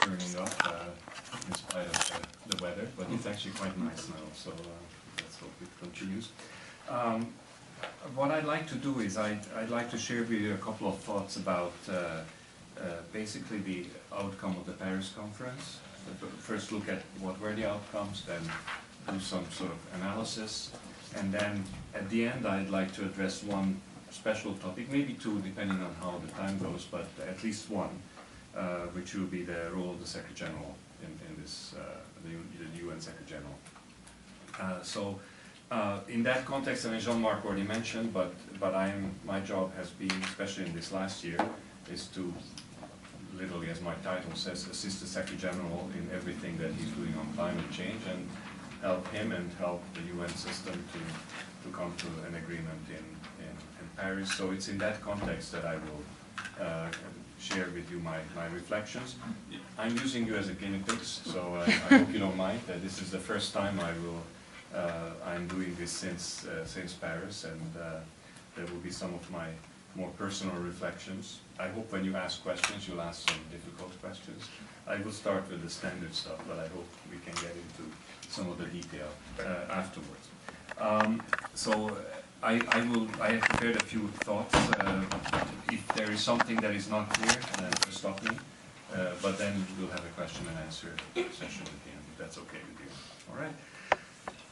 turning up in spite of the weather, but it's actually quite nice now, so let's hope it continues. What I'd like to do is I'd like to share with you a couple of thoughts about basically the outcome of the Paris conference. First look at what were the outcomes, then do some sort of analysis, and then at the end I'd like to address one special topic, maybe two depending on how the time goes, but at least one, which will be the role of the Secretary General in this, the UN Secretary General. In that context, and Jean-Marc already mentioned, but my job has been, especially in this last year, is to, literally as my title says, assist the Secretary General in everything that he's doing on climate change and help him and help the UN system to come to an agreement in Paris. So it's in that context that I will share with you my reflections. I'm using you as a guinea pigs, so I hope you don't mind. This is the first time I'm doing this since Paris, and there will be some of my more personal reflections. I hope when you ask questions, you'll ask some difficult questions. I will start with the standard stuff, but I hope we can get into some of the detail afterwards. I have prepared a few thoughts. If there is something that is not clear, then just stop me. But then we'll have a question and answer session at the end, if that's okay with you. All right.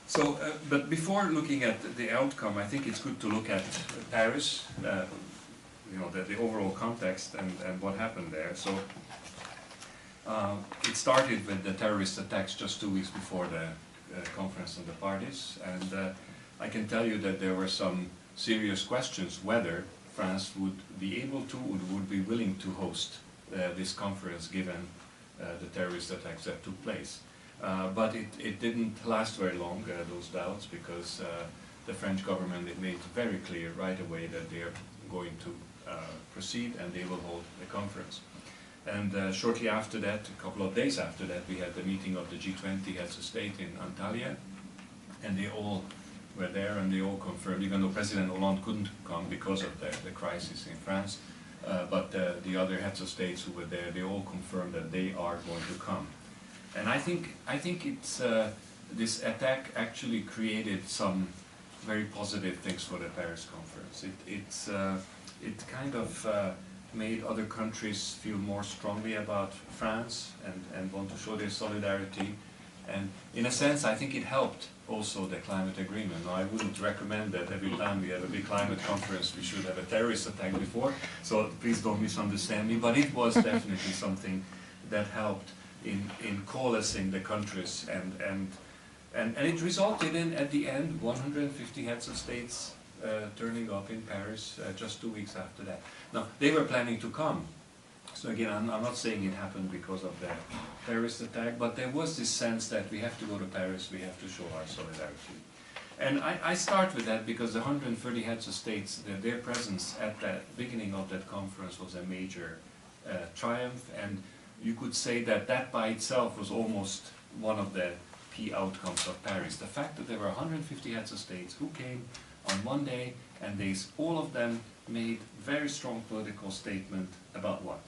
So, but before looking at the outcome, I think it's good to look at Paris, you know, the overall context and what happened there. So, it started with the terrorist attacks just 2 weeks before the conference of the parties, and I can tell you that there were some serious questions whether France would be able to, or would be willing to host this conference given the terrorist attacks that took place. But it didn't last very long, those doubts, because the French government made it very clear right away that they are going to proceed and they will hold the conference. And shortly after that, a couple of days after that, we had the meeting of the G20 heads of state in Antalya, and they all were there and they all confirmed, even though President Hollande couldn't come because of the crisis in France, but the other heads of states who were there, they all confirmed that they are going to come. And I think it's this attack actually created some very positive things for the Paris conference. It kind of made other countries feel more strongly about France and want to show their solidarity. And in a sense, I think it helped also the climate agreement. Now, I wouldn't recommend that every time we have a big climate conference we should have a terrorist attack before, so please don't misunderstand me, but it was definitely something that helped in coalescing the countries, and it resulted in, at the end, 150 heads of states turning up in Paris just 2 weeks after that. Now, they were planning to come. So again, I'm not saying it happened because of the terrorist attack, but there was this sense that we have to go to Paris, we have to show our solidarity. And I start with that because the 130 heads of states, their presence at the beginning of that conference was a major triumph, and you could say that that by itself was almost one of the key outcomes of Paris. The fact that there were 150 heads of states who came on one day, and all of them made very strong political statement about what?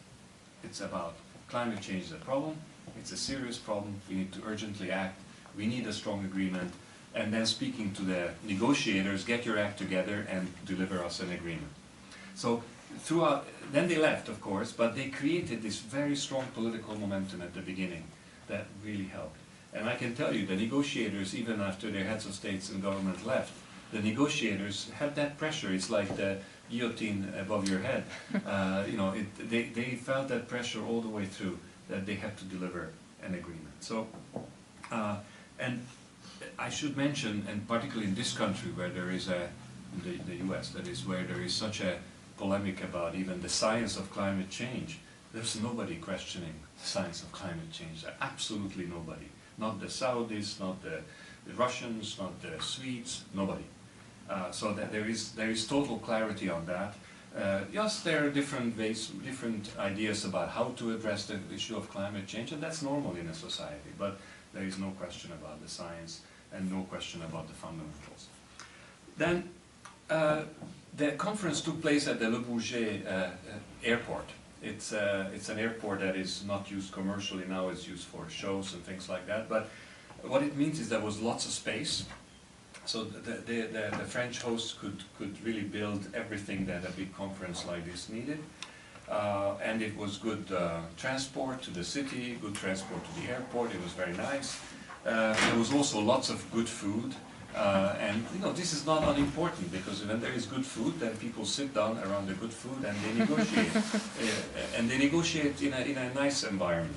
It's about climate change is a problem, it's a serious problem, we need to urgently act, we need a strong agreement, and then speaking to the negotiators, get your act together and deliver us an agreement. So throughout, then they left, of course, but they created this very strong political momentum at the beginning that really helped. And I can tell you, the negotiators, even after their heads of states and government left, the negotiators had that pressure. It's like the guillotine above your head. You know, they felt that pressure all the way through, that they had to deliver an agreement. So, and I should mention, and particularly in this country where there is the US, that is where there is such a polemic about even the science of climate change, there's nobody questioning the science of climate change. Absolutely nobody. Not the Saudis, not the Russians, not the Swedes, nobody. So that there is total clarity on that. Yes, there are different ways, different ideas about how to address the issue of climate change, and that's normal in a society, but there is no question about the science and no question about the fundamentals. Then the conference took place at the Le Bourget airport, It's an airport that is not used commercially now, it's used for shows and things like that. But what it means is there was lots of space. So the French hosts could really build everything that a big conference like this needed. And it was good transport to the city, good transport to the airport, it was very nice. There was also lots of good food. And you know, this is not unimportant, because when there is good food, then people sit down around the good food and they negotiate. And they negotiate in a nice environment.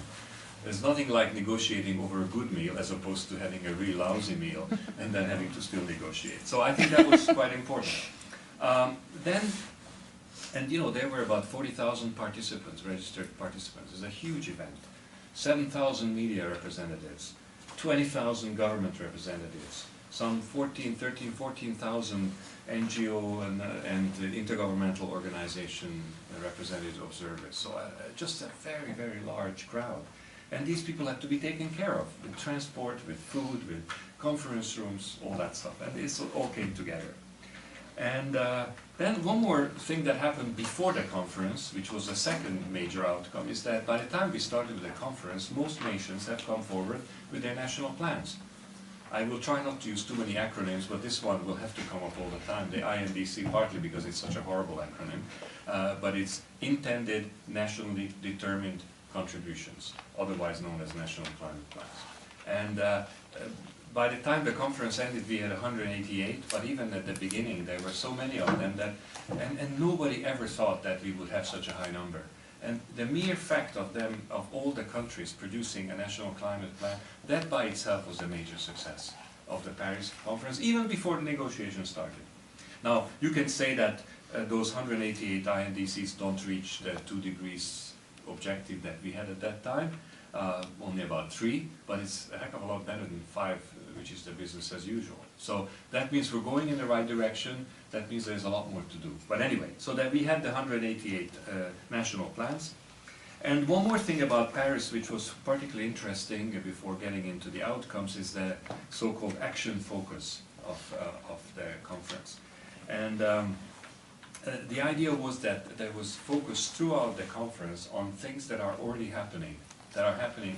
There's nothing like negotiating over a good meal as opposed to having a really lousy meal and then having to still negotiate. So I think that was quite important. And you know, there were about 40,000 participants, registered participants. It's a huge event. 7,000 media representatives, 20,000 government representatives, some 14,000 NGO and intergovernmental organization representative observers. So just a very, very large crowd. And these people have to be taken care of, with transport, with food, with conference rooms, all that stuff. And it all came together. And then one more thing that happened before the conference, which was the second major outcome, is that by the time we started with the conference, most nations have come forward with their national plans. I will try not to use too many acronyms, but this one will have to come up all the time, the INDC, partly because it's such a horrible acronym, but it's Intended Nationally Determined Contributions, otherwise known as National Climate Plans. And by the time the conference ended, we had 188, but even at the beginning, there were so many of them that, and nobody ever thought that we would have such a high number. And the mere fact of them, of all the countries producing a national climate plan, that by itself was a major success of the Paris conference, even before the negotiations started. Now, you can say that those 188 INDCs don't reach the 2 degrees objective that we had at that time, only about 3, but it's a heck of a lot better than 5, which is the business as usual. So that means we're going in the right direction. That means there's a lot more to do. But anyway, so that we had the 188 national plans. And one more thing about Paris, which was particularly interesting before getting into the outcomes, is the so-called action focus of the conference. And the idea was that there was focus throughout the conference on things that are already happening,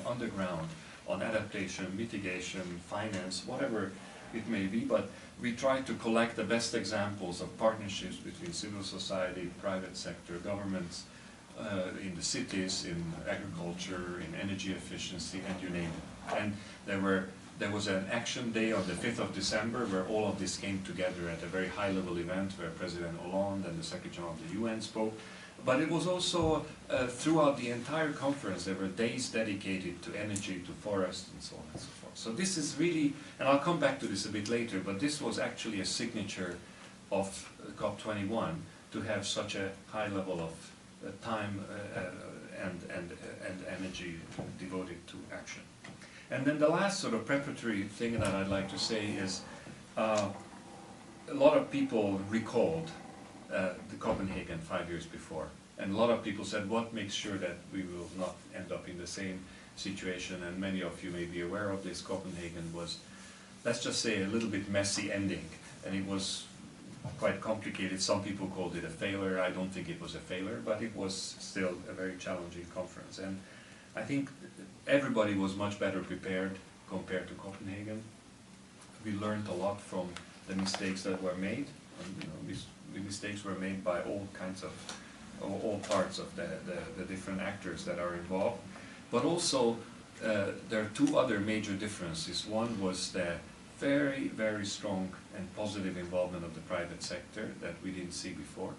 on the ground, on adaptation, mitigation, finance, whatever it may be, but we tried to collect the best examples of partnerships between civil society, private sector, governments, in the cities, in agriculture, in energy efficiency, and you name it. And there was an action day on the 5th of December where all of this came together at a very high-level event where President Hollande and the Secretary General of the UN spoke. But it was also, throughout the entire conference, there were days dedicated to energy, to forest, and so on and so forth. So this is really, and I'll come back to this a bit later, but this was actually a signature of COP21 to have such a high level of time and energy devoted to action. And then the last sort of preparatory thing that I'd like to say is a lot of people recalled the Copenhagen 5 years before. And a lot of people said, what makes sure that we will not end up in the same situation? And many of you may be aware of this. Copenhagen was, let's just say, a little bit messy ending. And it was quite complicated. Some people called it a failure. I don't think it was a failure, but it was still a very challenging conference. And I think everybody was much better prepared compared to Copenhagen. We learned a lot from the mistakes that were made. And, you know, the mistakes were made by all parts of the different actors that are involved. But also, there are 2 other major differences. One was the very, very strong and positive involvement of the private sector that we didn't see before.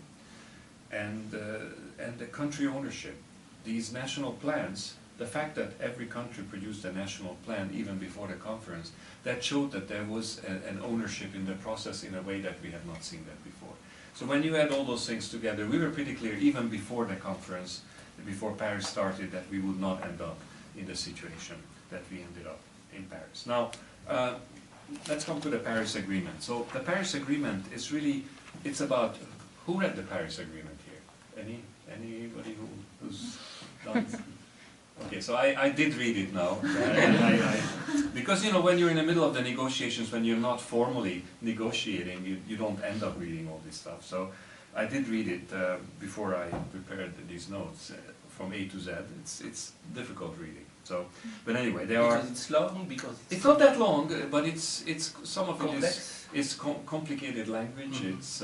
And the country ownership. These national plans, the fact that every country produced a national plan even before the conference, that showed that there was an ownership in the process in a way that we have not seen that before. So when you add all those things together, we were pretty clear even before the conference, before Paris started, that we would not end up in the situation that we ended up in Paris. Now, let's come to the Paris Agreement. So the Paris Agreement is really, it's about, who read the Paris Agreement here? Anybody who's done? Okay, so I did read it now, because you know, when you're in the middle of the negotiations, when you're not formally negotiating, you don't end up reading all this stuff. So I did read it before I prepared these notes from A to Z. It's difficult reading. So, but anyway, there because are. It's long. Because It's not that long, but it's some of complex. it is complicated language. Mm-hmm. It's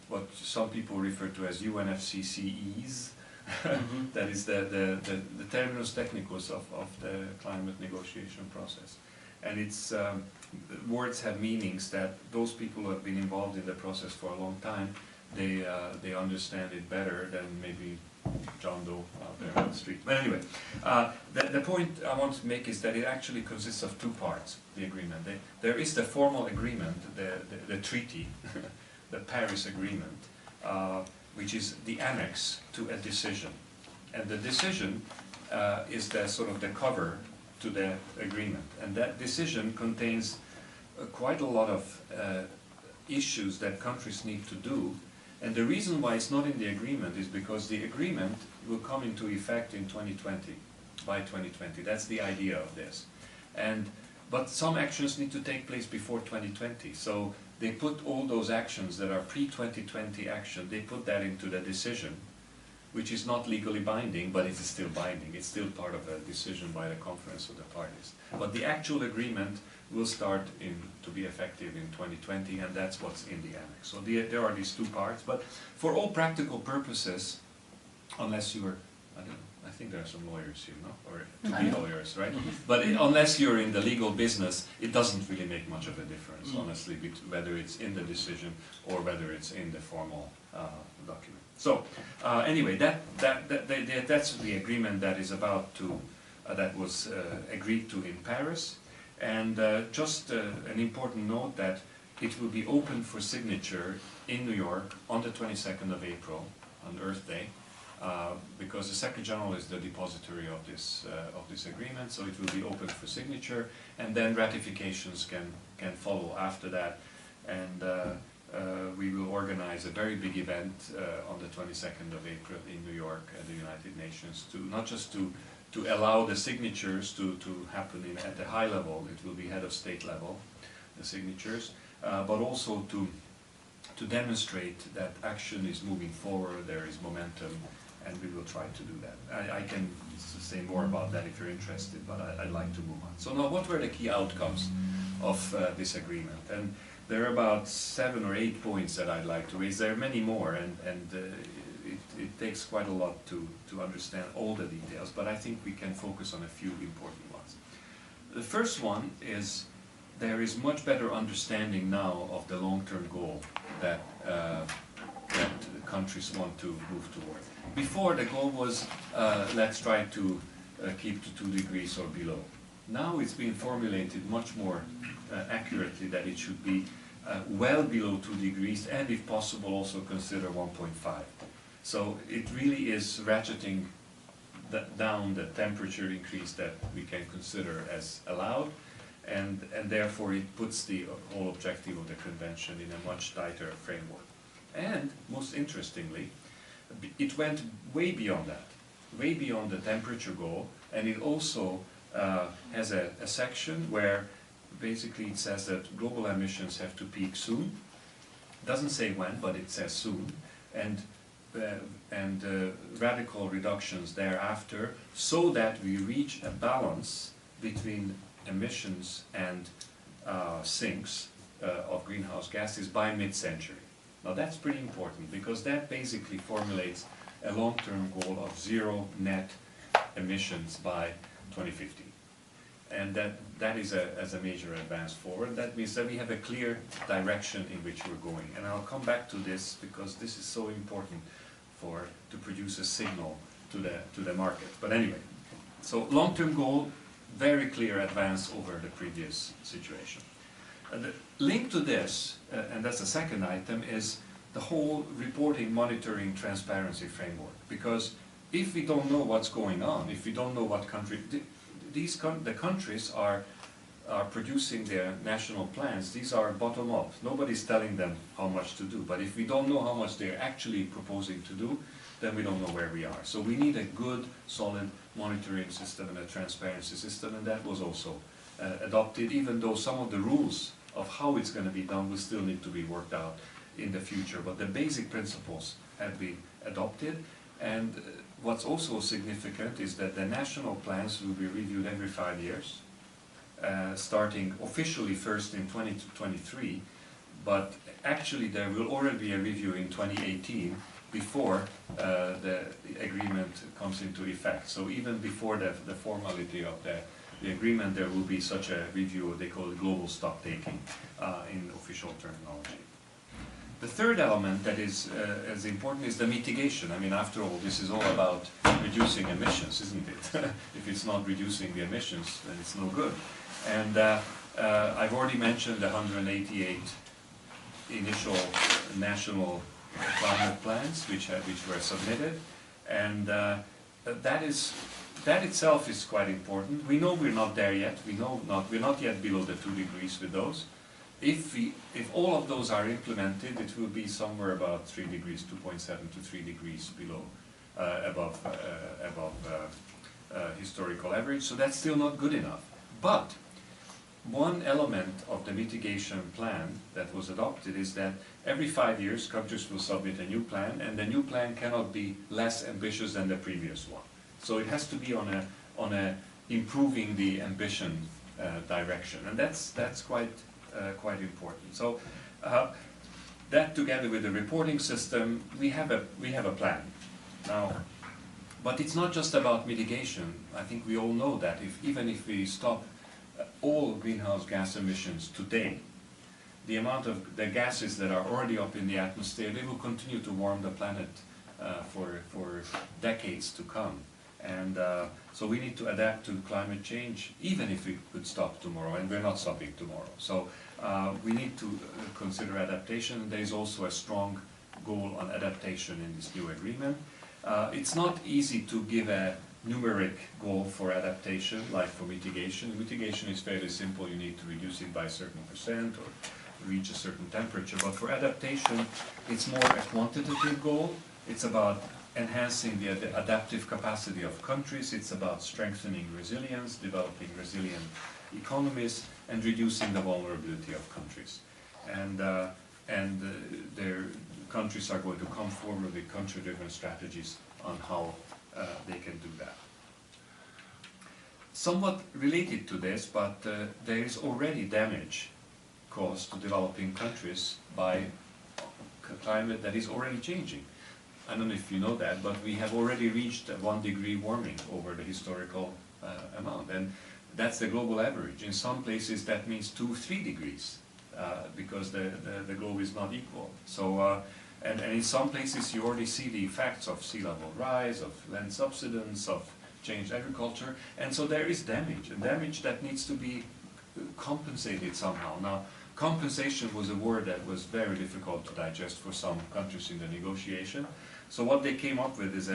what some people refer to as UNFCCEs. Mm-hmm. That is the terminus technicus of the climate negotiation process. And it's words have meanings that those people who have been involved in the process for a long time, they understand it better than maybe John Doe out there on the street. But anyway, the point I want to make is that it actually consists of two parts, the agreement. There is the formal agreement, the treaty, the Paris Agreement, which is the annex to a decision. And the decision is the sort of the cover to the agreement. And that decision contains quite a lot of issues that countries need to do. And the reason why it's not in the agreement is because the agreement will come into effect in 2020, by 2020. That's the idea of this. But some actions need to take place before 2020. So they put all those actions that are pre-2020 action, they put that into the decision, which is not legally binding, but it is still binding. It's still part of a decision by the conference of the parties. But the actual agreement will start to be effective in 2020, and that's what's in the annex. So there are these two parts, but for all practical purposes, unless you are, I don't know, I think there are some lawyers here, no? Or to be lawyers, right? But unless you're in the legal business, it doesn't really make much of a difference, honestly, whether it's in the decision or whether it's in the formal document. So anyway, that's the agreement that is about to, that was agreed to in Paris. And just an important note that it will be open for signature in New York on the 22nd of April, on Earth Day, because the Secretary General is the depository of this agreement, so it will be open for signature, and then ratifications can follow after that. And we will organize a very big event on the 22nd of April in New York at the United Nations, to not just to allow the signatures to happen at the high level, it will be head of state level, the signatures, but also to demonstrate that action is moving forward, there is momentum, and we will try to do that. I can say more about that if you're interested, but I'd like to move on. So now, what were the key outcomes of this agreement? And there are about 7 or 8 points that I'd like to raise. There are many more, and it takes quite a lot to understand all the details, but I think we can focus on a few important ones. The first one is there is much better understanding now of the long-term goal that the countries want to move toward. Before, the goal was let's try to keep to 2 degrees or below. Now it's been formulated much more accurately that it should be well below 2 degrees, and if possible also consider 1.5. So it really is ratcheting down the temperature increase that we can consider as allowed, and therefore it puts the whole objective of the convention in a much tighter framework. And most interestingly, it went way beyond that, way beyond the temperature goal, and it also has a section where basically it says that global emissions have to peak soon. Doesn't say when, but it says soon, and radical reductions thereafter, so that we reach a balance between emissions and sinks of greenhouse gases by mid-century. Now that's pretty important, because that basically formulates a long-term goal of 0 net emissions by 2050. And that is a major advance forward. That means that we have a clear direction in which we're going. And I'll come back to this, because this is so important to produce a signal to the market. But anyway, so long-term goal, very clear advance over the previous situation. The link to this, and that's the second item, is the whole reporting, monitoring, transparency framework. Because if we don't know what's going on, if we don't know what country, the countries are producing their national plans. These are bottom up. Nobody's telling them how much to do. But if we don't know how much they're actually proposing to do, then we don't know where we are. So we need a good, solid monitoring system and a transparency system, and that was also adopted, even though some of the rules of how it's going to be done will still need to be worked out in the future, but the basic principles have been adopted. And what's also significant is that the national plans will be reviewed every 5 years, starting officially first in 2023, but actually there will already be a review in 2018 before the agreement comes into effect. So even before the formality of the agreement, there will be such a review. They call it global stock taking in official terminology. The third element that is as important is the mitigation. I mean, after all, this is all about reducing emissions, isn't it? If it's not reducing the emissions, then it's no good. And I've already mentioned the 188 initial national climate plans which were submitted, and that itself is quite important. We know we're not there yet. We're not yet below the 2 degrees with those. If all of those are implemented, it will be somewhere about 3 degrees, 2.7 to 3 degrees below, above historical average. So that's still not good enough. But one element of the mitigation plan that was adopted is that every 5 years countries will submit a new plan, and the new plan cannot be less ambitious than the previous one. So it has to be on a improving the ambition direction, and that's quite important. So that, together with the reporting system, we have a plan now. But it's not just about mitigation. I think we all know that even if we stop all greenhouse gas emissions today, the amount of the gases that are already up in the atmosphere, they will continue to warm the planet for decades to come. And so we need to adapt to climate change, even if we could stop tomorrow, and we're not stopping tomorrow. So we need to consider adaptation. There is also a strong goal on adaptation in this new agreement. It's not easy to give a numeric goal for adaptation, like for mitigation. Mitigation is fairly simple. You need to reduce it by a certain percent or reach a certain temperature. But for adaptation, it's more a quantitative goal. It's about enhancing the adaptive capacity of countries. It's about strengthening resilience, developing resilient economies, and reducing the vulnerability of countries. And their countries are going to come forward with country-driven strategies on how they can do that. Somewhat related to this, but there is already damage caused to developing countries by climate that is already changing. I don't know if you know that, but we have already reached 1 degree warming over the historical amount, and that's the global average. In some places that means 2-3 degrees because the globe is not equal. So and in some places you already see the effects of sea level rise, of land subsidence, of changed agriculture, and so there is damage, and damage that needs to be compensated somehow. Now, compensation was a word that was very difficult to digest for some countries in the negotiation. So what they came up with is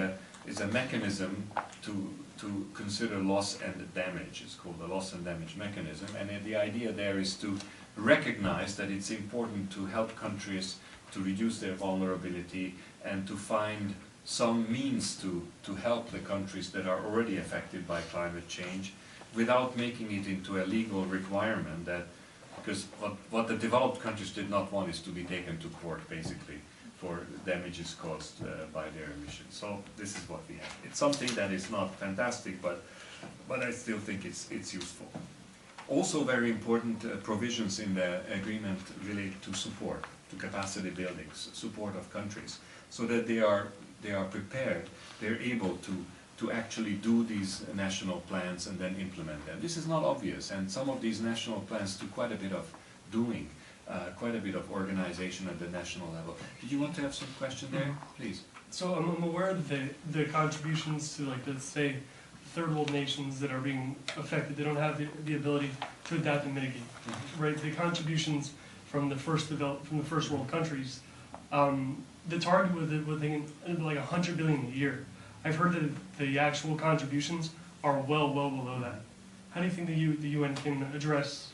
a mechanism to consider loss and damage. It's called the loss and damage mechanism, and the idea there is to recognize that it's important to help countries to reduce their vulnerability and to find some means to help the countries that are already affected by climate change without making it into a legal requirement that, because what the developed countries did not want is to be taken to court basically for damages caused by their emissions. So this is what we have. It's something that is not fantastic, but I still think it's useful. Also very important provisions in the agreement relate to support, to capacity building, support of countries, so that they are prepared, they're able to actually do these national plans and then implement them. This is not obvious, and some of these national plans do quite a bit of doing, quite a bit of organization at the national level. Did you want to have some question there? Please. So I'm aware of the contributions to, like, let's say, third world nations that are being affected. They don't have the ability to adapt and mitigate, right? The contributions from the first world countries, the target was like 100 billion a year. I've heard that the actual contributions are well below that. How do you think the UN can address?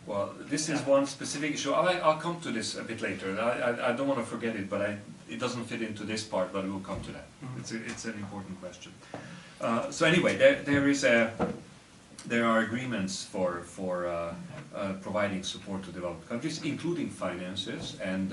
Well, this is one specific issue. I'll come to this a bit later. I don't want to forget it, but it doesn't fit into this part, but we'll come to that. Mm-hmm. It's an important question. So anyway, there are agreements for providing support to developed countries, including finances, and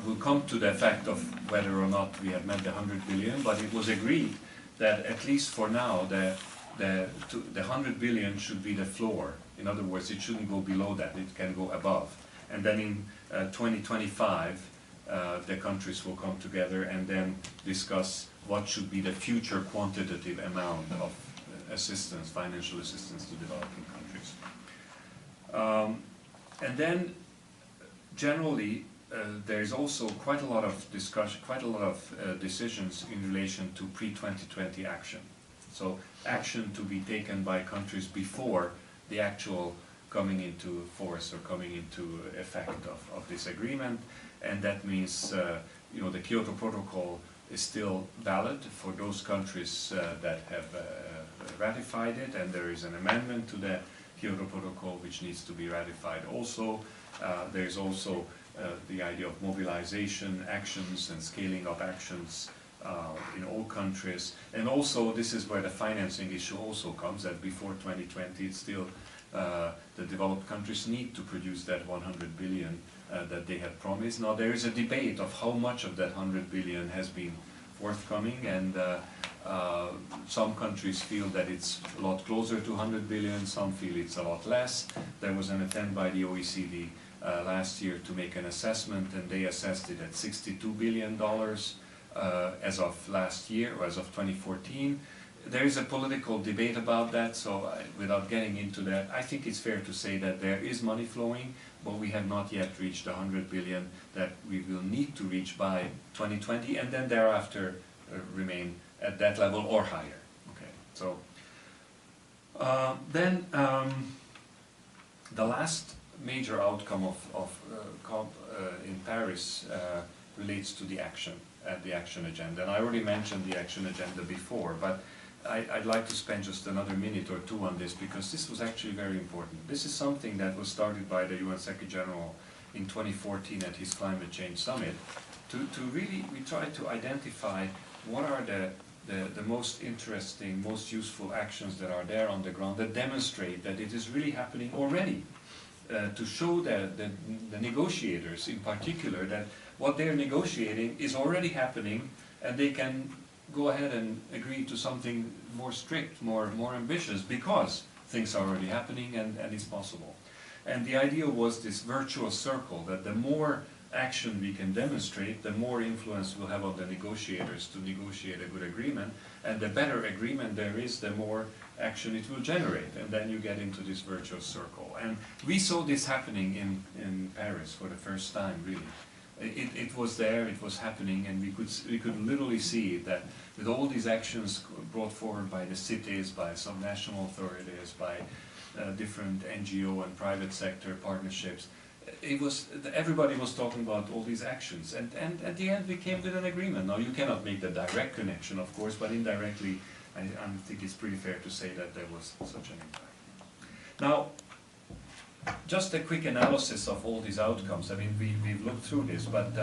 we'll come to the fact of whether or not we have met the 100 billion, but it was agreed that at least for now the 100 billion should be the floor. In other words, it shouldn't go below that, it can go above. And then in 2025, the countries will come together and then discuss what should be the future quantitative amount of assistance, financial assistance to developing countries. And then generally there is also quite a lot of discussion, quite a lot of decisions in relation to pre-2020 action. So action to be taken by countries before the actual coming into force or coming into effect of this agreement. And that means you know, the Kyoto Protocol is still valid for those countries that have ratified it, and there is an amendment to the Kyoto Protocol which needs to be ratified also. There is also the idea of mobilization actions and scaling up actions in all countries. And also this is where the financing issue also comes, that before 2020 it's still the developed countries need to produce that 100 billion that they had promised. Now there is a debate of how much of that 100 billion has been forthcoming, and some countries feel that it's a lot closer to 100 billion, some feel it's a lot less. There was an attempt by the OECD last year to make an assessment, and they assessed it at $62 billion as of last year, or as of 2014. There is a political debate about that, so without getting into that, I think it's fair to say that there is money flowing, but we have not yet reached the 100 billion that we will need to reach by 2020, and then thereafter remain at that level or higher. Okay, so then the last major outcome of COP in Paris relates to the action agenda, and I already mentioned the action agenda before, but I'd like to spend just another minute or two on this, because this was actually very important. This is something that was started by the UN Secretary General in 2014 at his Climate Change Summit. We tried to identify what are the most interesting, most useful actions that are there on the ground that demonstrate that it is really happening already. To show the negotiators in particular that what they're negotiating is already happening, and they can go ahead and agree to something more strict, more ambitious, because things are already happening and it's possible. And the idea was this virtuous circle, that the more action we can demonstrate, the more influence we'll have on the negotiators to negotiate a good agreement, and the better agreement there is, the more action it will generate, and then you get into this virtuous circle. And we saw this happening in Paris for the first time, really. It was there, it was happening, and we could literally see that with all these actions brought forward by the cities, by some national authorities, by different NGO and private sector partnerships, everybody was talking about all these actions, and at the end we came with an agreement. Now you cannot make the direct connection, of course, but indirectly I think it's pretty fair to say that there was such an impact. Now, just a quick analysis of all these outcomes. I mean, we've looked through this, but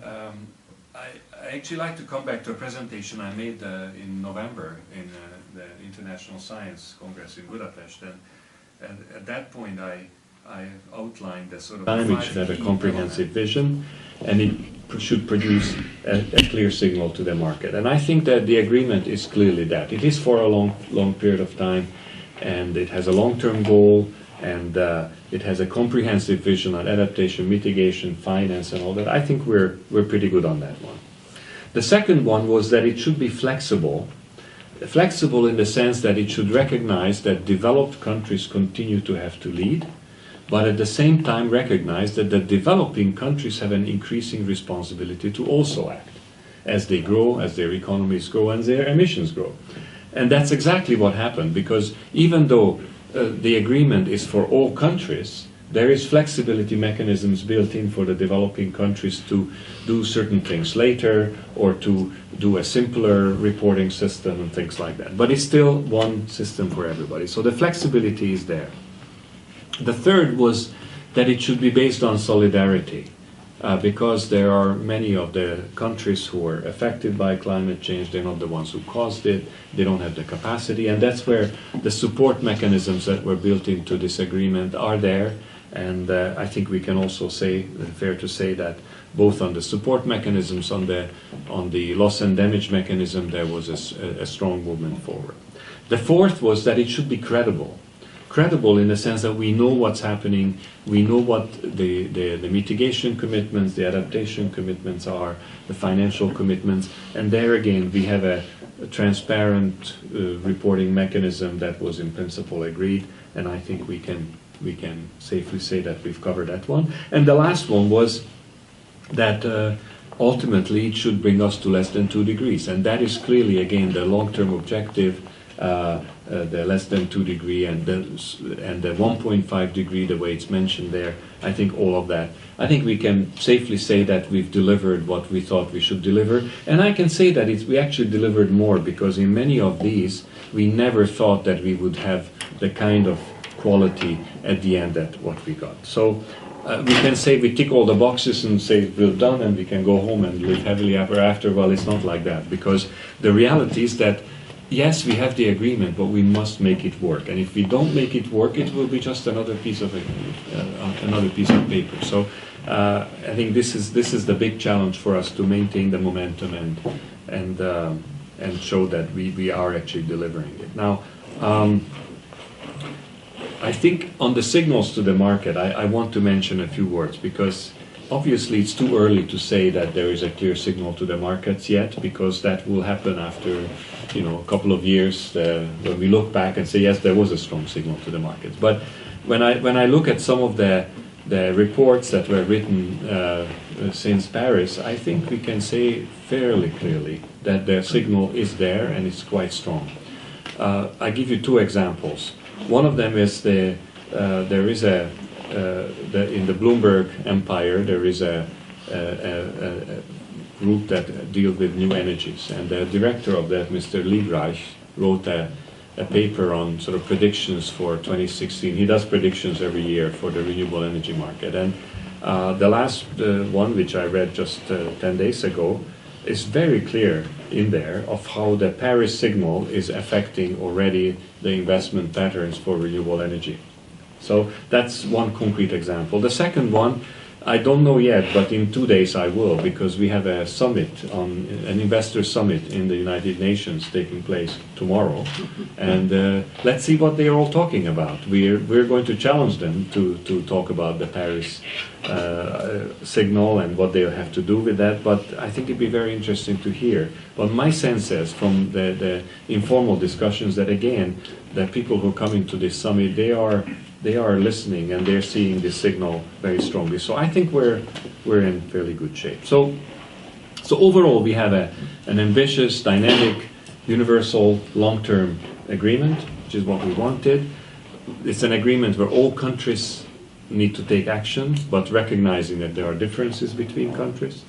I actually like to come back to a presentation I made in November in the International Science Congress in Budapest, and at that point I outlined the sort of which should have a comprehensive vision, and it should produce a clear signal to the market. And I think that the agreement is clearly that. It is for a long period of time, and it has a long-term goal, and it has a comprehensive vision on adaptation, mitigation, finance, and all that. I think we're pretty good on that one. The second one was that it should be flexible. Flexible in the sense that it should recognize that developed countries continue to have to lead, but at the same time recognize that the developing countries have an increasing responsibility to also act as they grow, as their economies grow, and their emissions grow. And that's exactly what happened, because even though the agreement is for all countries, there is flexibility mechanisms built in for the developing countries to do certain things later, or to do a simpler reporting system and things like that. But it's still one system for everybody. So the flexibility is there. The third was that it should be based on solidarity, because there are many of the countries who are affected by climate change. They're not the ones who caused it, they don't have the capacity, and that's where the support mechanisms that were built into this agreement are there. And I think we can also say, fair to say, that both on the support mechanisms, on the loss and damage mechanism, there was a strong movement forward. The fourth was that it should be credible. Credible in the sense that we know what's happening, we know what the mitigation commitments, the adaptation commitments are, the financial commitments, and there again we have a transparent reporting mechanism that was in principle agreed, and I think we can safely say that we've covered that one. And the last one was that ultimately it should bring us to less than 2 degrees, and that is clearly again the long-term objective. The less than 2 degree and the 1.5 degree, the way it's mentioned there. I think all of that. I think we can safely say that we've delivered what we thought we should deliver, and I can say that we actually delivered more, because in many of these we never thought that we would have the kind of quality at the end that what we got. So we can say we tick all the boxes and say we're done and we can go home and live happily ever after. Well, it's not like that, because the reality is that yes, we have the agreement, but we must make it work. And if we don't make it work, it will be just another piece of paper. So I think this is the big challenge for us, to maintain the momentum and show that we are actually delivering it. Now, I think on the signals to the market, I want to mention a few words, because obviously it's too early to say that there is a clear signal to the markets yet, because that will happen after a couple of years when we look back and say yes, there was a strong signal to the markets. But when I look at some of the reports that were written since Paris, I think we can say fairly clearly that the signal is there and it's quite strong. I give you 2 examples. One of them is in the Bloomberg empire there is a group that deals with new energies, and the director of that, Mr. Liebreich, wrote a paper on sort of predictions for 2016. He does predictions every year for the renewable energy market, and the last one, which I read just 10 days ago, is very clear in there of how the Paris signal is affecting already the investment patterns for renewable energy. So that's one concrete example. The second one, I don't know yet, but in 2 days I will, because we have a summit, an investor summit in the United Nations taking place tomorrow, and let's see what they are all talking about. We're going to challenge them to talk about the Paris signal and what they'll have to do with that, but I think it'd be very interesting to hear. But my sense is from the informal discussions that again, the people who are coming to this summit, they are listening and they're seeing this signal very strongly. So I think we're in fairly good shape. So overall, we have an ambitious, dynamic, universal, long-term agreement, which is what we wanted. It's an agreement where all countries need to take action, but recognizing that there are differences between countries.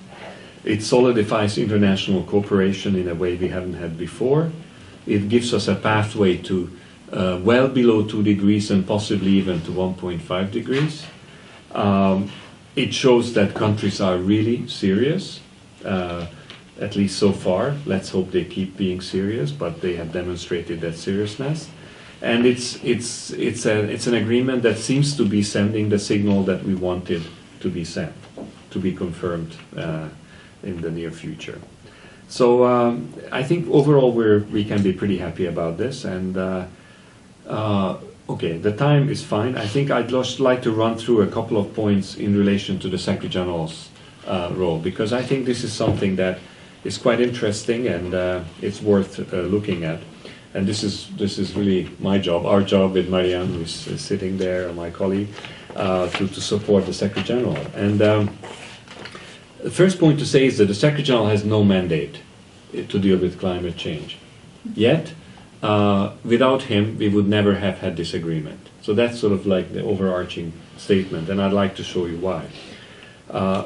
It solidifies international cooperation in a way we haven't had before. It gives us a pathway to well below 2 degrees and possibly even to 1.5 degrees. It shows that countries are really serious, at least so far. Let's hope they keep being serious, but they have demonstrated that seriousness. And it's an agreement that seems to be sending the signal that we wanted to be sent, to be confirmed in the near future. So I think overall we can be pretty happy about this. And okay, the time is fine. I think I'd just like to run through a couple of points in relation to the Secretary General's role, because I think this is something that is quite interesting and it's worth looking at. And this is really my job, our job with Marianne, who is sitting there, my colleague, to support the Secretary General. And the first point to say is that the Secretary General has no mandate to deal with climate change. Yet, without him, we would never have had this agreement. So that's sort of like the overarching statement, and I'd like to show you why.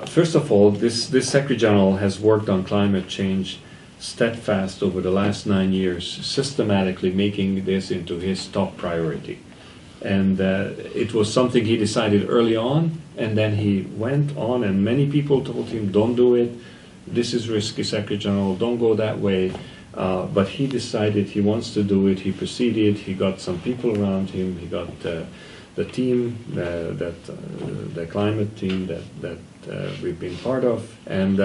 First of all, this Secretary General has worked on climate change steadfast over the last 9 years, systematically making this into his top priority. And it was something he decided early on, and then he went on, and many people told him, don't do it, this is risky, Secretary General, don't go that way. But he decided he wants to do it, he proceeded, he got some people around him, he got the team, the climate team that we've been part of, and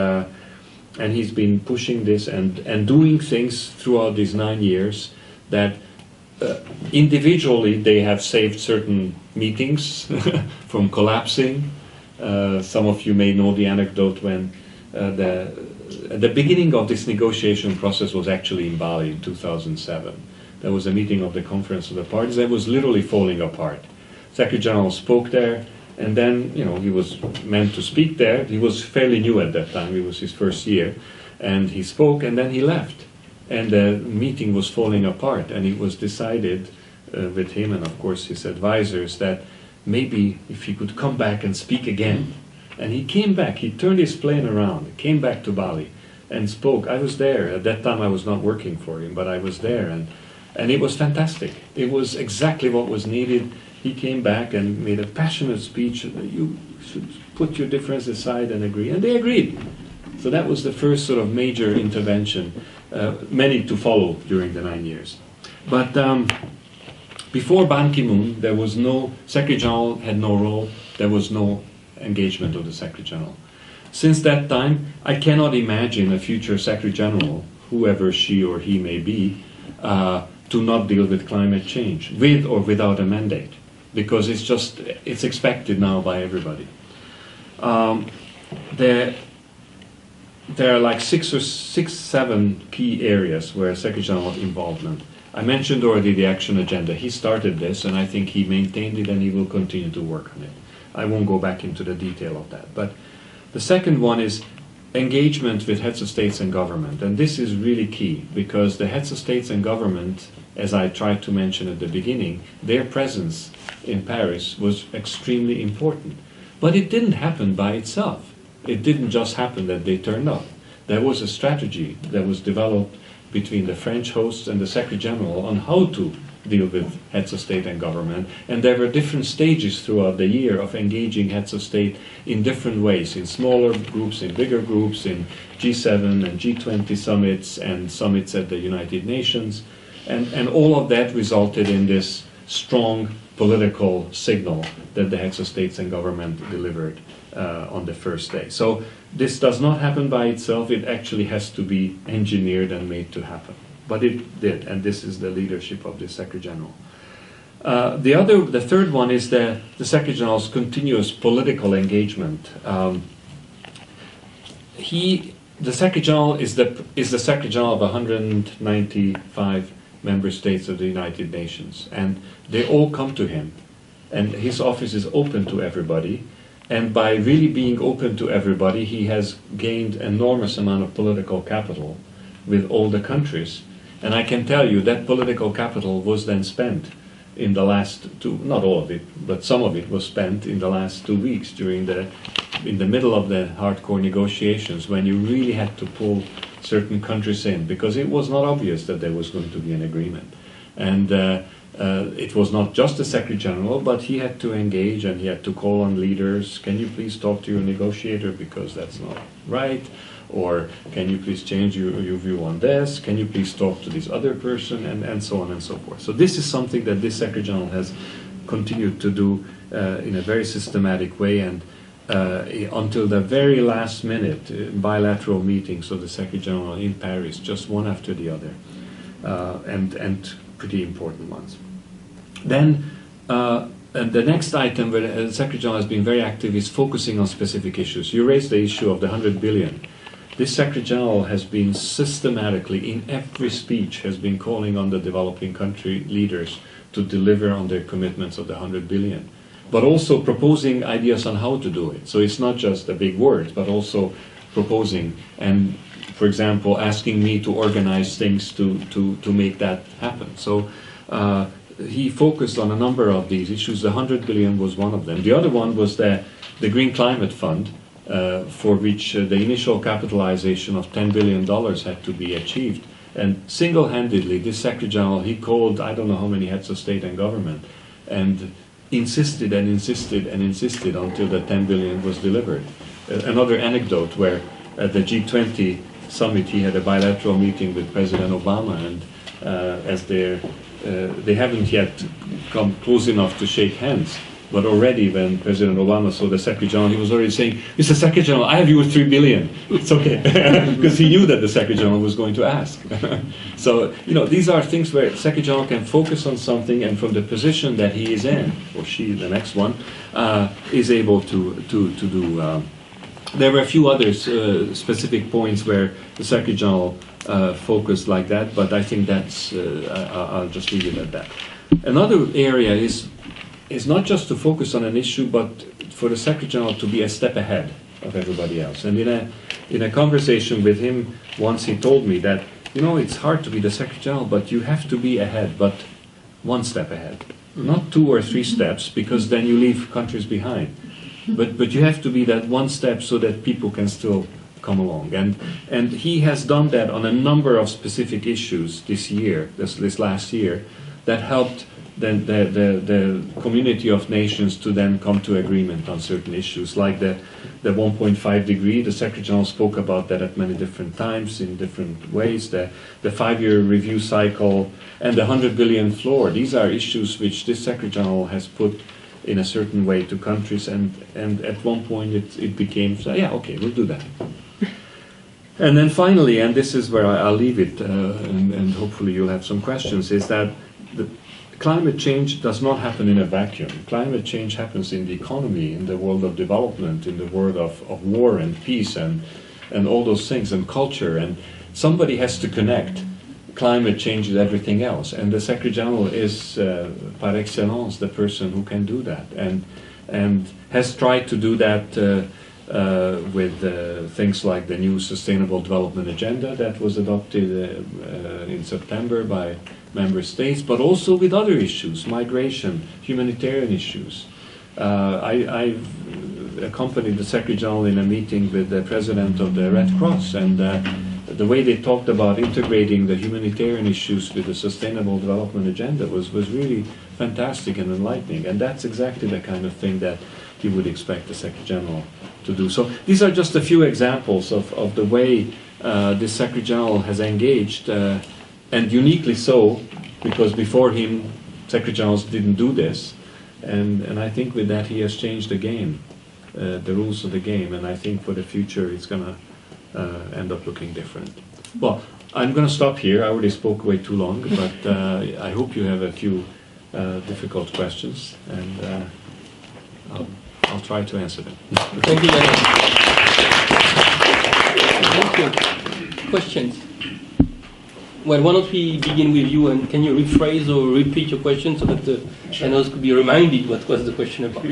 he's been pushing this and doing things throughout these 9 years that individually they have saved certain meetings from collapsing. Some of you may know the anecdote when the beginning of this negotiation process was actually in Bali in 2007. There was a meeting of the Conference of the Parties that was literally falling apart. Secretary General spoke there, and then, you know, he was meant to speak there. He was fairly new at that time. It was his first year. And he spoke, and then he left. And the meeting was falling apart, and it was decided with him and, of course, his advisors that maybe if he could come back and speak again. And he came back. He turned his plane around, came back to Bali, and spoke. I was there. At that time, I was not working for him, but I was there. And it was fantastic. It was exactly what was needed. He came back and made a passionate speech. You should put your differences aside and agree. And they agreed. So that was the first sort of major intervention, many to follow during the 9 years. But before Ban Ki-moon, there was no, Secretary General had no role, there was no engagement of the Secretary General. Since that time, I cannot imagine a future Secretary General, whoever she or he may be, to not deal with climate change, with or without a mandate, because it's expected now by everybody. There are like 7 key areas where Secretary General involvement. I mentioned already the action agenda. He started this, and I think he maintained it, and he will continue to work on it. I won't go back into the detail of that. But the second one is engagement with heads of states and government. And this is really key, because the heads of states and government, as I tried to mention at the beginning, their presence in Paris was extremely important. But it didn't happen by itself. It didn't just happen that they turned up. There was a strategy that was developed between the French hosts and the Secretary General on how to deal with heads of state and government. And there were different stages throughout the year of engaging heads of state in different ways, in smaller groups, in bigger groups, in G7 and G20 summits and summits at the United Nations. And all of that resulted in this strong political signal that the heads of states and government delivered on the first day. So this does not happen by itself. It actually has to be engineered and made to happen. But it did, and this is the leadership of the Secretary General. The third one is the Secretary General's continuous political engagement. The Secretary General is the Secretary General of 195 member states of the United Nations, and they all come to him, and his office is open to everybody. And by really being open to everybody, he has gained enormous amount of political capital with all the countries. And I can tell you that political capital was then spent in the last not all of it, but some of it was spent in the last 2 weeks in the middle of the hardcore negotiations, when you really had to pull certain countries in, because it was not obvious that there was going to be an agreement. And it was not just the Secretary General, but he had to engage, and he had to call on leaders. Can you please talk to your negotiator, because that's not right? Or can you please change your view on this? Can you please talk to this other person? And so on and so forth. So this is something that this Secretary General has continued to do in a very systematic way, and until the very last minute, bilateral meetings of the Secretary General in Paris, just one after the other, and pretty important ones. Then and the next item where the Secretary General has been very active is focusing on specific issues. You raised the issue of the 100 billion. This Secretary General has been systematically, in every speech, has been calling on the developing country leaders to deliver on their commitments of the 100 billion, but also proposing ideas on how to do it. So it's not just the big words, but also proposing and, for example, asking me to organize things to make that happen. So he focused on a number of these issues. The 100 billion was one of them. The other one was the Green Climate Fund, for which the initial capitalization of $10 billion had to be achieved. And single-handedly, this Secretary General, he called I don't know how many heads of state and government, and insisted and insisted and insisted until the 10 billion was delivered. Another anecdote where at the G20 summit he had a bilateral meeting with President Obama, and as they haven't yet come close enough to shake hands, But already when President Obama saw the Secretary General, he was already saying, Mr. Secretary General, I have you with $3 billion. It's okay. Because he knew that the Secretary General was going to ask. So, these are things where the Secretary General can focus on something, and from the position that he is in, or she, the next one, is able to do. There were a few other specific points where the Secretary General focused like that, but I think that's, I'll just leave it at that. Another area is not just to focus on an issue, but for the Secretary General to be a step ahead of everybody else. And in a conversation with him once, he told me that, it's hard to be the Secretary General, but you have to be ahead, but one step ahead. Not 2 or 3 steps, because then you leave countries behind. But you have to be that one step so that people can still come along. And he has done that on a number of specific issues this last year, that helped the community of nations to then come to agreement on certain issues, like the 1.5 degree. The Secretary General spoke about that at many different times in different ways. The 5-year review cycle and the 100 billion floor. These are issues which this Secretary General has put in a certain way to countries, and at one point it became, yeah, okay, we'll do that. And then finally, and this is where I'll leave it, and hopefully you'll have some questions, is that the climate change does not happen in a vacuum. Climate change happens in the economy, in the world of development, in the world of war and peace and all those things, and culture, and somebody has to connect climate change with everything else, and the Secretary General is par excellence the person who can do that, and has tried to do that with things like the new Sustainable Development Agenda that was adopted in September by member states, but also with other issues, migration, humanitarian issues. I've accompanied the Secretary General in a meeting with the President of the Red Cross, and the way they talked about integrating the humanitarian issues with the Sustainable Development Agenda was really fantastic and enlightening, and that's exactly the kind of thing that you would expect the Secretary General to do. So these are just a few examples of the way this Secretary General has engaged, and uniquely so, because before him Secretary Generals didn't do this, and I think with that he has changed the game, the rules of the game, and I think for the future it's going to end up looking different. Well, I'm going to stop here. I already spoke way too long, but I hope you have a few difficult questions, and I'll try to answer them. Thank you, Janos. Thank you. Questions? Well, why don't we begin with you, and can you rephrase or repeat your question so that Janos could be reminded what was the question about?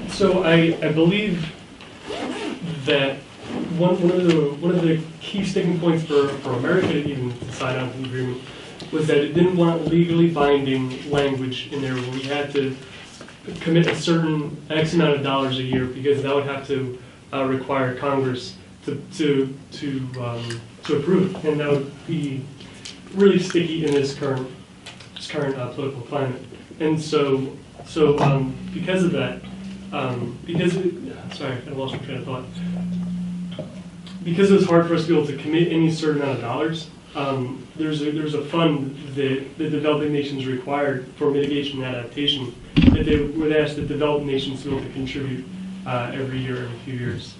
So I believe that one of the key sticking points for America to even sign on to the agreement was that it didn't want legally binding language in there where we had to commit a certain X amount of dollars a year, because that would have to require Congress to approve it, and that would be really sticky in this current political climate. And so because of that, sorry, I lost my train of thought. Because it was hard for us to be able to commit any certain amount of dollars, there's a fund that the developing nations required for mitigation and adaptation that they would ask the developing nations to be able to contribute every year, every few years.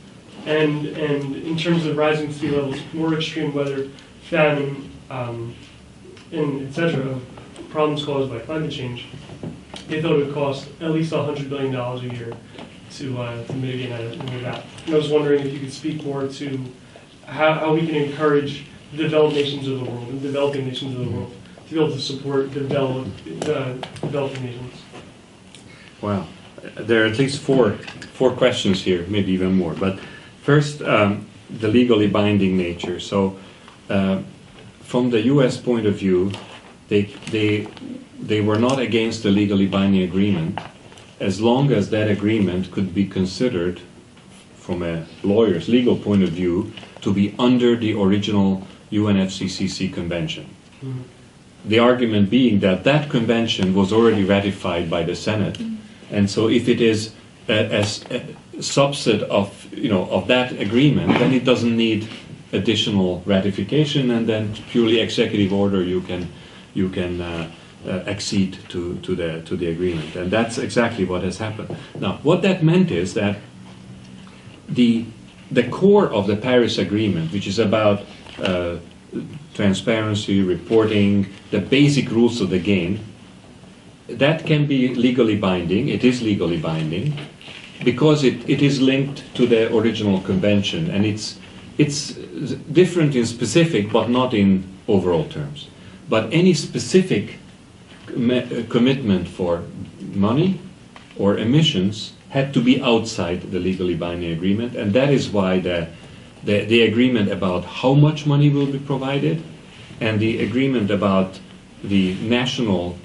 And in terms of rising sea levels, more extreme weather, famine, and etc., problems caused by climate change, they thought it would cost at least $100 billion a year to mitigate that. And I was wondering if you could speak more to how we can encourage the developed nations of the world and developing nations of the world to be able to support developing nations. Wow, there are at least four questions here, maybe even more. But first, the legally binding nature. So, from the U.S. point of view, they were not against the legally binding agreement, as long as that agreement could be considered, from a lawyer's legal point of view, to be under the original UNFCCC convention. Mm-hmm. The argument being that that convention was already ratified by the Senate, and so if it is a subset of that agreement, then it doesn't need additional ratification, and then purely executive order you can accede to the agreement, and that's exactly what has happened. Now, what that meant is that the core of the Paris Agreement, which is about transparency, reporting, the basic rules of the game, that can be legally binding. It is legally binding because it is linked to the original convention, and it's different in specific but not in overall terms. But any specific commitment for money or emissions had to be outside the legally binding agreement, and that is why the agreement about how much money will be provided and the agreement about the national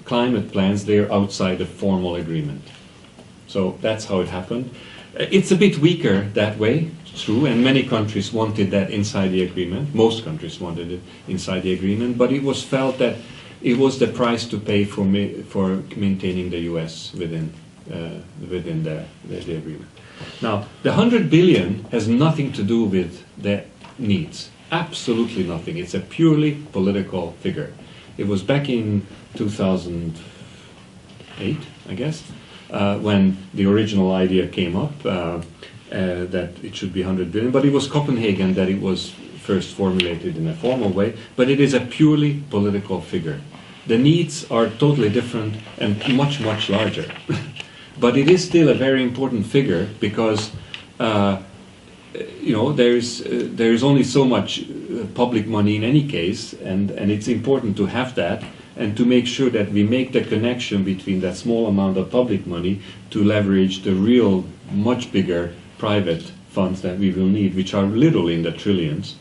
climate plans, they're outside the formal agreement. So that's how it happened. It's a bit weaker that way, true, and many countries wanted that inside the agreement. Most countries wanted it inside the agreement, but it was felt that it was the price to pay for maintaining the U.S. within the agreement. Now, the 100 billion has nothing to do with the needs. Absolutely nothing. It's a purely political figure. It was back in 2008, I guess, when the original idea came up that it should be 100 billion. But it was Copenhagen that it was first formulated in a formal way. But it is a purely political figure. The needs are totally different and much, much larger. But it is still a very important figure because there is only so much public money in any case, and it's important to have that and to make sure that we make the connection between that small amount of public money to leverage the real much bigger private funds that we will need, which are literally in the trillions,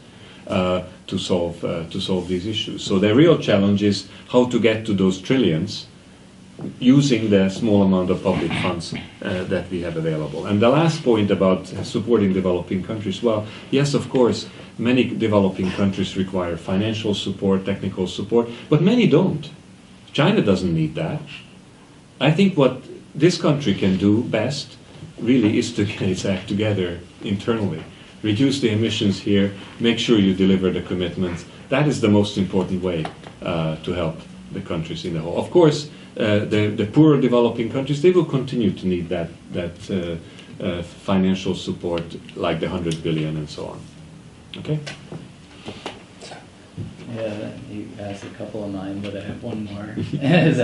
to solve these issues. So the real challenge is how to get to those trillions using the small amount of public funds that we have available. And the last point about supporting developing countries, well, yes, of course, many developing countries require financial support, technical support, but many don't. China doesn't need that. I think what this country can do best really is to get its act together internally. Reduce the emissions here, make sure you deliver the commitments. That is the most important way to help the countries in the whole. Of course, the poorer developing countries, they will continue to need that financial support, like the 100 billion and so on. Okay? Yeah, you asked a couple of mine, but I have one more. As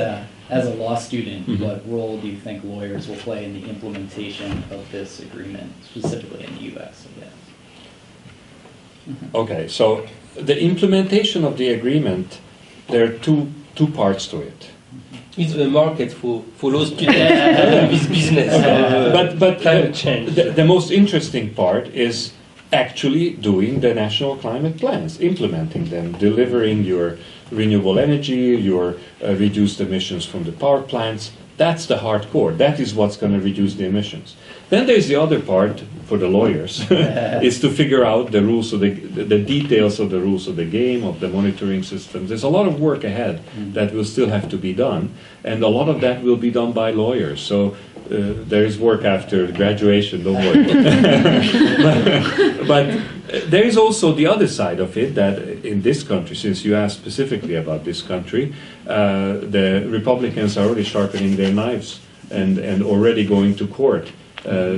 a law student, what role do you think lawyers will play in the implementation of this agreement, specifically in the U.S., I guess? Okay, so the implementation of the agreement, there are two parts to it. It's the market for law students, this business. But climate change. The most interesting part is actually doing the national climate plans, implementing them, delivering your renewable energy, your reduced emissions from the power plants. That's the hardcore. That is what's going to reduce the emissions. Then there's the other part for the lawyers, is to figure out the rules of the details of the rules of the game, of the monitoring systems. There's a lot of work ahead that will still have to be done, and a lot of that will be done by lawyers. So there is work after graduation, don't worry. but there is also the other side of it, that in this country, since you asked specifically about this country, the Republicans are already sharpening their knives and already going to court,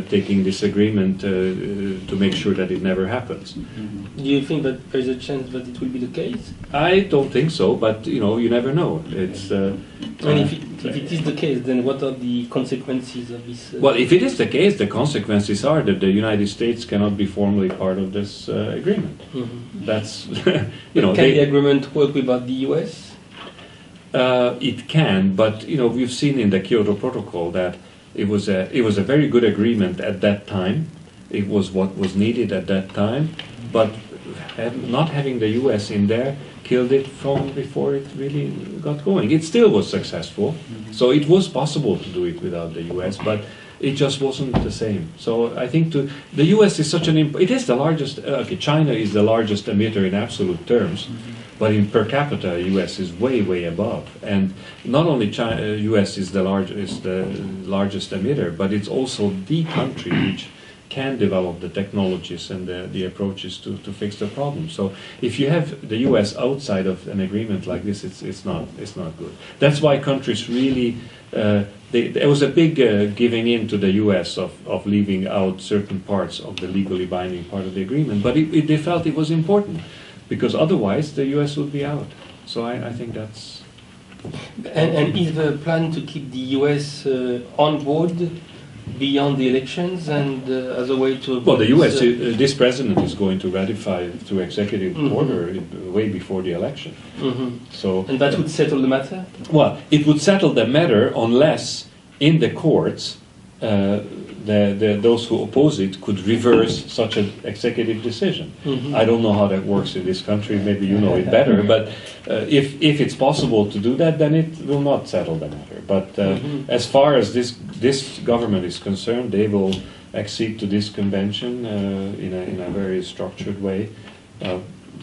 taking this agreement to make sure that it never happens. Do you think that there is a chance that it will be the case? I don't think so, but you never know. It's. If it is the case, then what are the consequences of this? Well, if it is the case, the consequences are that the United States cannot be formally part of this agreement. That's Can the agreement work without the U.S.? It can, but we've seen in the Kyoto Protocol that it was a very good agreement at that time. It was what was needed at that time, but not having the U.S. in there killed it from before it really got going. It still was successful, so it was possible to do it without the U.S., but it just wasn't the same. So I think the U.S. is such it is the largest. China is the largest emitter in absolute terms. But in per capita, U.S. is way, way above. And not only U.S. is the largest emitter, but it's also the country which can develop the technologies and the approaches to fix the problem. So if you have the US outside of an agreement like this, it's not good. That's why countries really, there was a big giving in to the US of leaving out certain parts of the legally binding part of the agreement, but they felt it was important, because otherwise the US would be out. So I think that's... And is the plan to keep the US on board beyond the elections and as a way to... Well, the US, this president is going to ratify through executive order way before the election. So, and that would settle the matter? Well, it would settle the matter unless in the courts those who oppose it could reverse such an executive decision. I don't know how that works in this country, maybe you know it better, but if it's possible to do that, then it will not settle the matter. But as far as this government is concerned, they will accede to this convention in a very structured way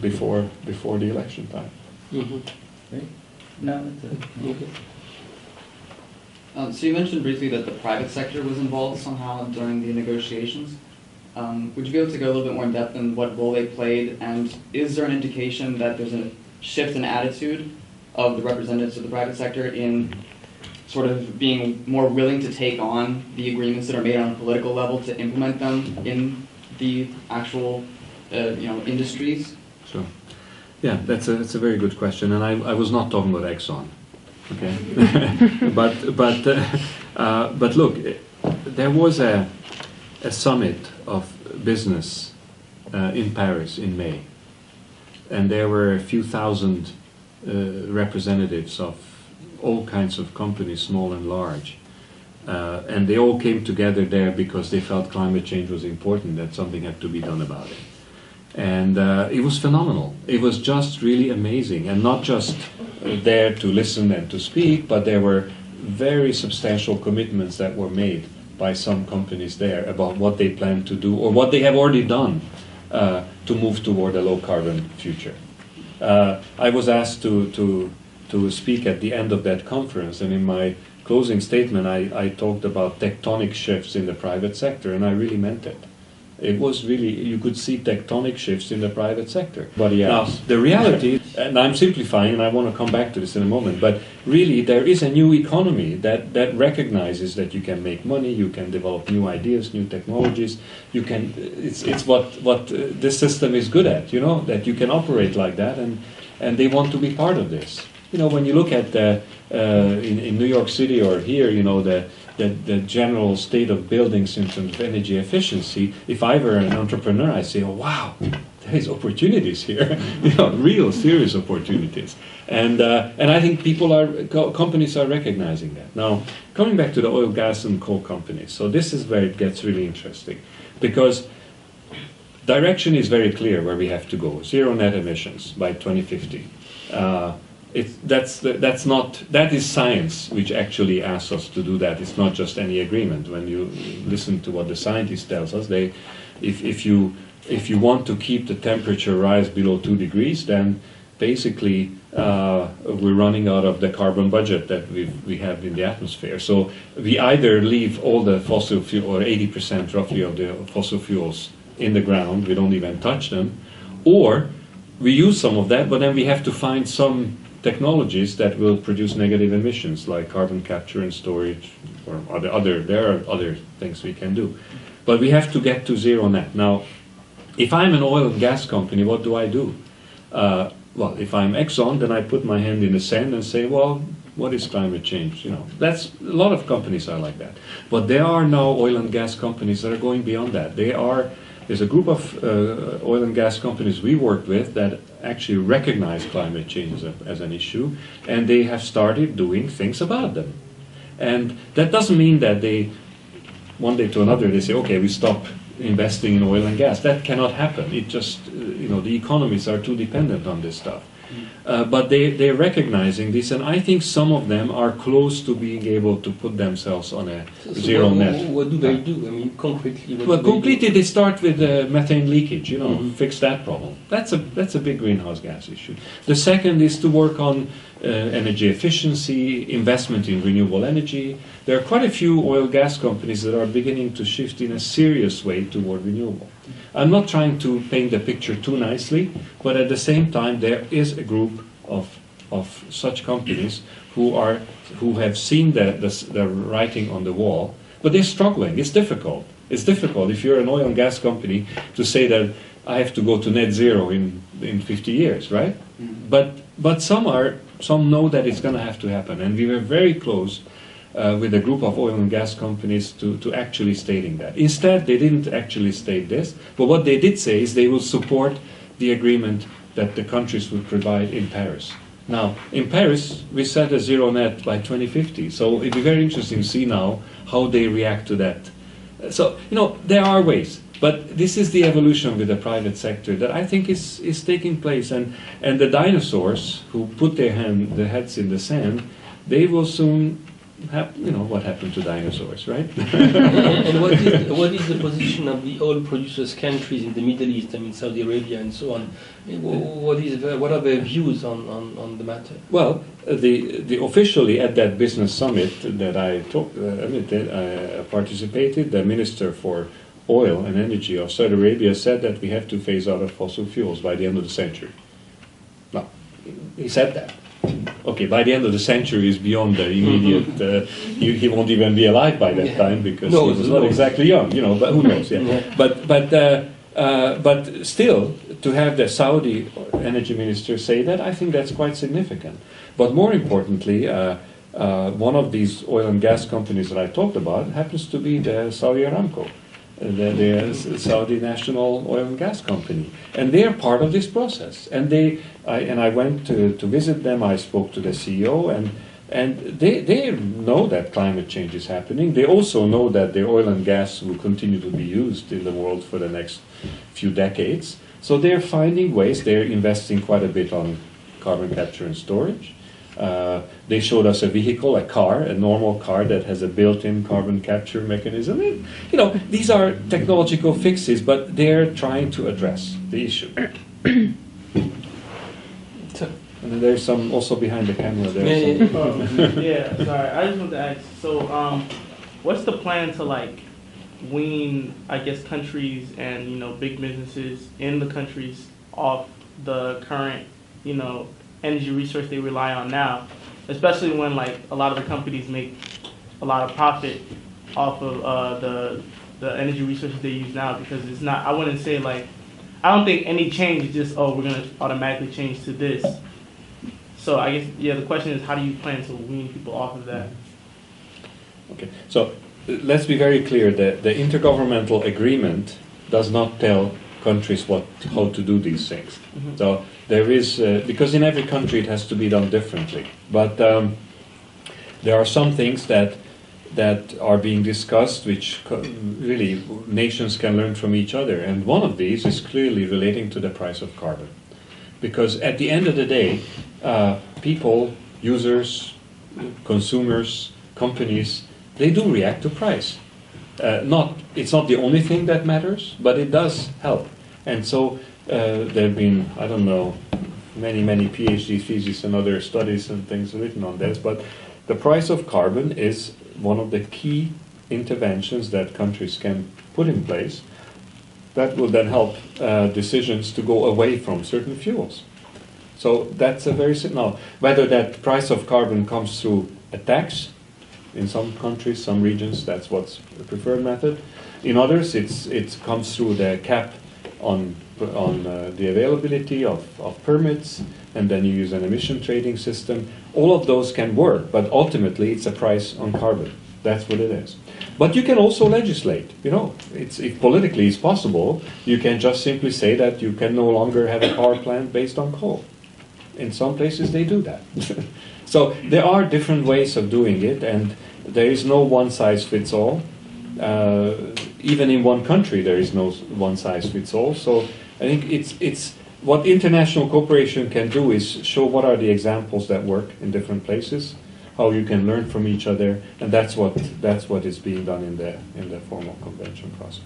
before the election time. Great. No, that's it. Okay. So you mentioned briefly that the private sector was involved somehow during the negotiations. Would you be able to go a little bit more in depth in what role they played, and is there an indication that there's a shift in attitude of the representatives of the private sector in sort of being more willing to take on the agreements that are made on a political level to implement them in the actual industries? Sure. Yeah, that's a very good question, and I was not talking about Exxon. Okay, but look, there was a summit of business in Paris in May, and there were a few thousand representatives of all kinds of companies, small and large, and they all came together there because they felt climate change was important, that something had to be done about it. And it was phenomenal. It was just really amazing, and not just there to listen and to speak, but there were very substantial commitments that were made by some companies there about what they plan to do or what they have already done to move toward a low-carbon future. I was asked to speak at the end of that conference, and in my closing statement I talked about tectonic shifts in the private sector, and I really meant it. It was really, you could see tectonic shifts in the private sector. But now, the reality, and I'm simplifying, and I want to come back to this in a moment, but really there is a new economy that recognizes that you can make money, you can develop new ideas, new technologies, you can, it's what this system is good at, you know, that you can operate like that, and they want to be part of this. You know, when you look at in New York City or here, you know, the general state of buildings in terms of energy efficiency, if I were an entrepreneur, I'd say, oh, wow, there's opportunities here, you know, real serious opportunities. And I think companies are recognizing that. Now, coming back to the oil, gas, and coal companies, so this is where it gets really interesting, because direction is very clear where we have to go, zero net emissions by 2050. That is science which actually asks us to do that. It's not just any agreement. When you listen to what the scientists tells us, if you want to keep the temperature rise below 2 degrees, then basically we're running out of the carbon budget that we have in the atmosphere. So we either leave all the fossil fuel, or 80% roughly of the fossil fuels in the ground, we don't even touch them, or we use some of that, but then we have to find some technologies that will produce negative emissions, like carbon capture and storage, or there are other things we can do. But we have to get to zero net. Now, if I'm an oil and gas company, what do? Well, if I'm Exxon, then I put my hand in the sand and say, well, what is climate change? You know, that's a lot of companies are like that. But there are now oil and gas companies that are going beyond that. There's a group of oil and gas companies we worked with that actually recognize climate change as an issue, and they have started doing things about them. And that doesn't mean that they, one day to another, they say, okay, we stop investing in oil and gas. That cannot happen. It just, the economies are too dependent on this stuff. But they're recognizing this, and I think some of them are close to being able to put themselves on a zero net. What do they do? I mean, concretely, what Well, do they completely, do? they start with methane leakage. You know, fix that problem. That's a big greenhouse gas issue. The second is to work on energy efficiency, investment in renewable energy. There are quite a few oil and gas companies that are beginning to shift in a serious way toward renewable. I'm not trying to paint the picture too nicely, but at the same time, there is a group of such companies who have seen the writing on the wall, but they're struggling. It's difficult. It's difficult if you're an oil and gas company to say that I have to go to net zero in 50 years, right? But some know that it's going to have to happen, and we were very close with a group of oil and gas companies to actually stating that. Instead, they didn't actually state this, but what they did say is they will support the agreement that the countries would provide in Paris. Now, in Paris, we set a zero net by 2050, so it'd be very interesting to see now how they react to that. So, there are ways, but this is the evolution with the private sector that I think is taking place, and the dinosaurs who put their heads in the sand, they will soon what happened to dinosaurs, right? And what is the position of the oil producers countries in the Middle East, I mean Saudi Arabia and so on? What are their views on the matter? Well, the officially at that business summit that I participated, the Minister for Oil and Energy of Saudi Arabia said that we have to phase out of fossil fuels by the end of the century. Now, he said that. Okay, by the end of the century is beyond the immediate. He won't even be alive by that time because he was not exactly young, But who knows? Yeah. But still, to have the Saudi energy minister say that, I think that's quite significant. But more importantly, one of these oil and gas companies that I talked about happens to be the Saudi Aramco. The Saudi National Oil and Gas Company, and they are part of this process. And I went to visit them. I spoke to the CEO, and they know that climate change is happening. They also know that the oil and gas will continue to be used in the world for the next few decades. So they're finding ways. They're investing quite a bit on carbon capture and storage. They showed us a vehicle, a normal car that has a built-in carbon capture mechanism. These are technological fixes, but they're trying to address the issue. And then there's some also behind the camera there. Yeah, sorry. I just wanted to ask. So, what's the plan to wean, I guess, countries and big businesses in the countries off the current, energy resource they rely on now, especially when a lot of the companies make a lot of profit off of the energy resources they use now, because it's not, I wouldn't say I don't think any change is just, we're going to automatically change to this. So I guess, the question is, how do you plan to wean people off of that? Okay, so let's be very clear that the intergovernmental agreement does not tell countries how to do these things. Mm-hmm. So there is, because in every country it has to be done differently. But there are some things that are being discussed which really nations can learn from each other. And one of these is clearly relating to the price of carbon. Because at the end of the day, people, users, consumers, companies, they do react to price. It's not the only thing that matters, but it does help. And so there have been, I don't know, many PhD theses and other studies and things written on this, but the price of carbon is one of the key interventions that countries can put in place that will then help decisions to go away from certain fuels. So that's a very simple. Now, whether that price of carbon comes through a tax, in some countries, some regions, that's what's the preferred method. In others, it comes through the cap on the availability of permits, and then you use an emission trading system. All of those can work, but ultimately it's a price on carbon. That's what it is. But you can also legislate. If politically it's possible, you can just simply say that you can no longer have a power plant based on coal. In some places they do that. So there are different ways of doing it, and there is no one size fits all. Even in one country there is no one size fits all. So I think what international cooperation can do is show what are the examples that work in different places, how you can learn from each other, and that's what is being done in the formal convention process.